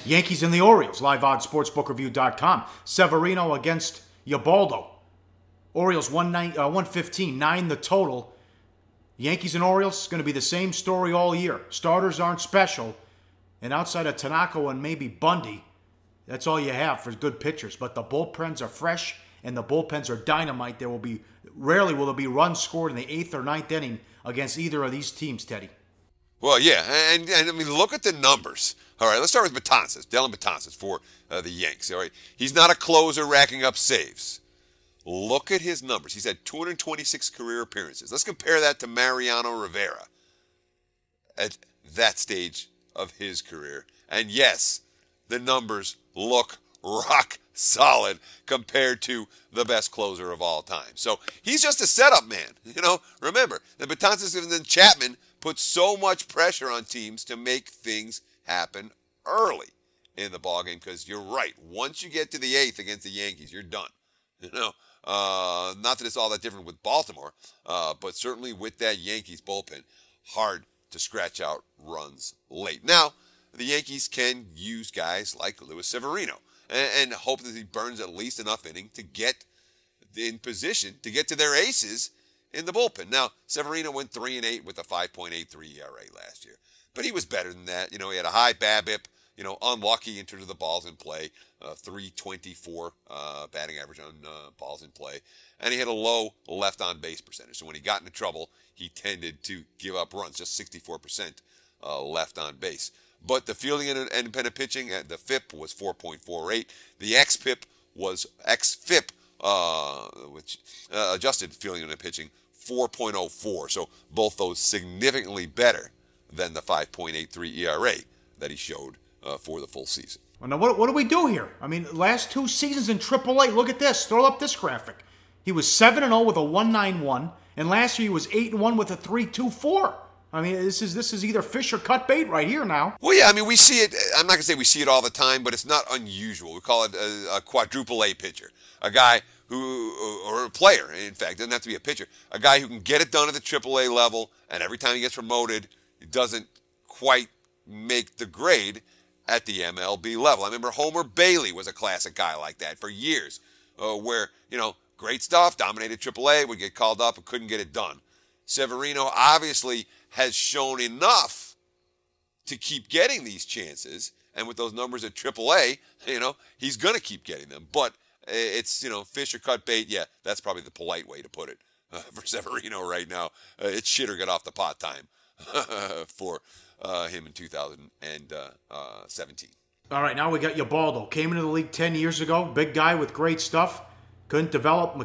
Yankees and the Orioles, live on sportsbookreview.com. Severino against Ubaldo. Orioles 115, 9 the total. Yankees and Orioles going to be the same story all year. Starters aren't special. And outside of tanakh and maybe Bundy, that's all you have for good pitchers. But the bullpens are fresh and the bullpens are dynamite. Rarely will there be runs scored in the 8th or 9th inning against either of these teams, Teddy. Well, yeah, and I mean, look at the numbers. All right, let's start with Betances, Dellin Betances for the Yanks. All right, he's not a closer racking up saves. Look at his numbers. He's had 226 career appearances. Let's compare that to Mariano Rivera at that stage of his career. And yes, the numbers look rock solid compared to the best closer of all time. So he's just a setup man. You know, remember, the Betances and then Chapman put so much pressure on teams to make things happen early in the ballgame, because you're right. Once you get to the 8th against the Yankees, you're done. You know, not that it's all that different with Baltimore, but certainly with that Yankees bullpen, hard to scratch out runs late. Now, the Yankees can use guys like Luis Severino and hope that he burns at least enough inning to get in position to get to their aces in the bullpen. Now, Severino went 3-8 with a 5.83 ERA last year, but he was better than that. You know, he had a high BABIP, you know, unlucky in terms of the balls in play, 324 batting average on balls in play, and he had a low left on base percentage. So when he got into trouble, he tended to give up runs, just 64% left on base. But the fielding and independent pitching, the FIP was 4.48. The XFIP was which adjusted fielding and pitching, 4.04. So both those significantly better than the 5.83 ERA that he showed for the full season. Well, now, what do we do here? I mean, last 2 seasons in AAA, look at this. Throw up this graphic. He was 7-0 with a 1.91, and last year he was 8-1 with a 3.24. I mean, this is either fish or cut bait right here now. Well, yeah, I mean, we see it. I'm not going to say we see it all the time, but it's not unusual. We call it a quadruple A pitcher, a guy who, or a player, in fact, doesn't have to be a pitcher, a guy who can get it done at the AAA level, and every time he gets promoted, he doesn't quite make the grade at the MLB level. I remember Homer Bailey was a classic guy like that for years, where, you know, great stuff, dominated AAA, would get called up and couldn't get it done. Severino obviously has shown enough to keep getting these chances, and with those numbers at AAA, you know, he's going to keep getting them. But it's, you know, fish or cut bait. Yeah, that's probably the polite way to put it for Severino right now. It's shit or get off the pot time for him in 2017. All right, now we got Ubaldo. Came into the league 10 years ago. Big guy with great stuff. Couldn't develop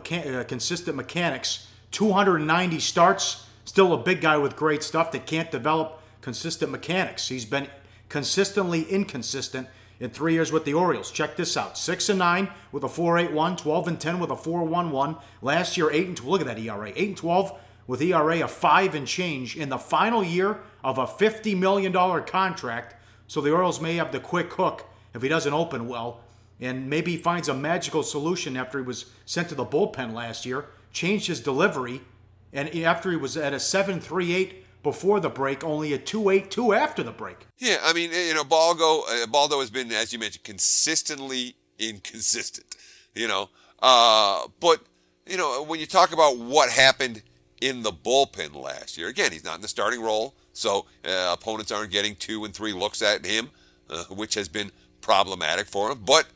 consistent mechanics. 290 starts. Still a big guy with great stuff that can't develop consistent mechanics. He's been consistently inconsistent in 3 years with the Orioles. Check this out. 6-9 with a 4.81, 12-10 with a 4.11. Last year, 8-12. Look at that ERA. 8-12 with ERA of 5 and change in the final year of a $50 million contract. So the Orioles may have the quick hook if he doesn't open well. And maybe he finds a magical solution after he was sent to the bullpen last year. Changed his delivery. And after he was at a 7.38 before the break, only a 2.82 after the break. Yeah, I mean, you know, Baldo has been, as you mentioned, consistently inconsistent, you know. But, you know, when you talk about what happened in the bullpen last year, again, he's not in the starting role, so opponents aren't getting 2 and 3 looks at him, which has been problematic for him. But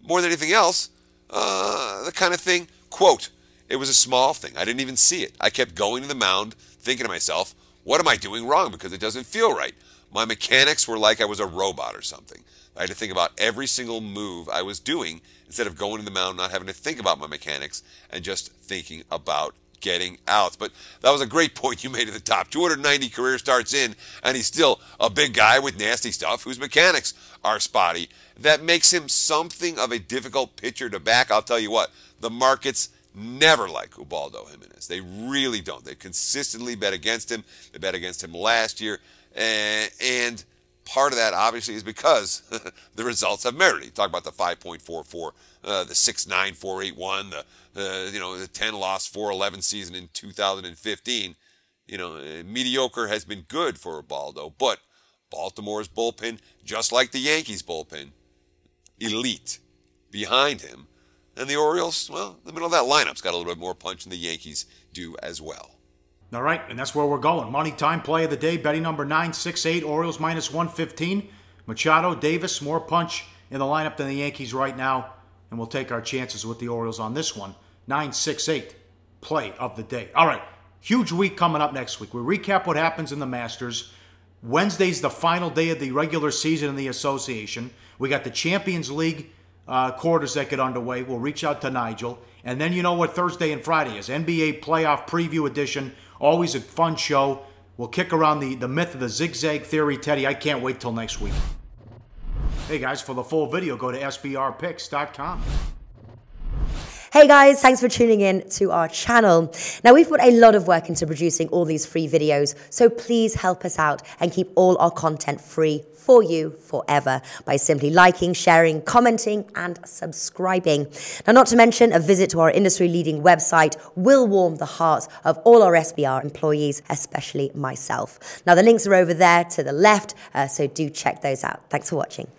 more than anything else, the kind of thing, quote, it was a small thing. I didn't even see it. I kept going to the mound, thinking to myself, what am I doing wrong? Because it doesn't feel right. My mechanics were like I was a robot or something. I had to think about every single move I was doing instead of going to the mound, not having to think about my mechanics, and just thinking about getting outs. But that was a great point you made at the top. 290 career starts in, and he's still a big guy with nasty stuff whose mechanics are spotty. That makes him something of a difficult pitcher to back. I'll tell you what, the markets never like Ubaldo Jimenez. They really don't. They consistently bet against him. They bet against him last year. And part of that, obviously, is because the results have merited. You talk about the 5.44, the 6.9, 4.81, the 10-loss, 4.11 season in 2015. You know, mediocre has been good for Ubaldo, but Baltimore's bullpen, just like the Yankees' bullpen, elite behind him. And the Orioles, well, the middle of that lineup's got a little bit more punch than the Yankees do as well. All right, and that's where we're going. Money time play of the day, betting number 968, Orioles minus 115. Machado, Davis, more punch in the lineup than the Yankees right now. And we'll take our chances with the Orioles on this one. 968, play of the day. All right, huge week coming up next week. We recap what happens in the Masters. Wednesday's the final day of the regular season in the association. We got the Champions League quarters that get underway. We'll reach out to Nigel. And then you know what Thursday and Friday is. NBA Playoff Preview Edition. Always a fun show. We'll kick around the myth of the zigzag theory. Teddy, I can't wait till next week. Hey guys, for the full video, go to sbrpicks.com. Hey guys, thanks for tuning in to our channel. Now, we've put a lot of work into producing all these free videos, so please help us out and keep all our content free for you forever by simply liking, sharing, commenting, and subscribing. Now, not to mention, a visit to our industry-leading website will warm the hearts of all our SBR employees, especially myself. Now, the links are over there to the left, so do check those out. Thanks for watching.